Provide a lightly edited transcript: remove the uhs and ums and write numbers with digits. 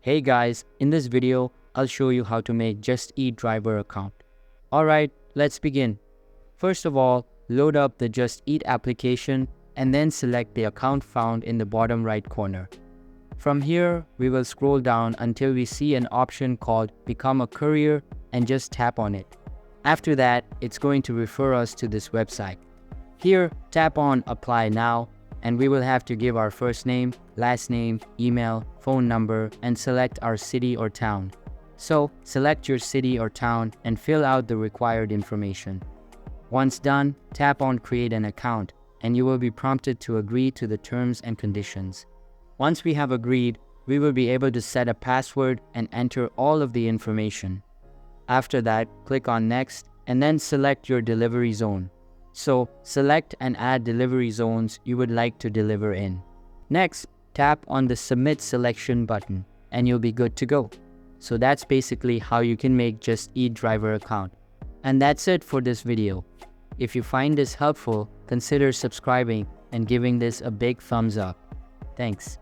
Hey guys, in this video, I'll show you how to make Just Eat driver account. Alright, let's begin. First of all, load up the Just Eat application and then select the account found in the bottom right corner. From here, we will scroll down until we see an option called Become a Courier and just tap on it. After that, it's going to refer us to this website. Here, tap on Apply Now, and we will have to give our first name, last name, email, phone number, and select our city or town. So, select your city or town and fill out the required information. Once done, tap on Create an account, and you will be prompted to agree to the terms and conditions. Once we have agreed, we will be able to set a password and enter all of the information. After that, click on Next, and then select your delivery zone. So, select and add delivery zones you would like to deliver in. Next, tap on the Submit Selection button, and you'll be good to go. So that's basically how you can make Just Eat driver account. And that's it for this video. If you find this helpful, consider subscribing and giving this a big thumbs up. Thanks.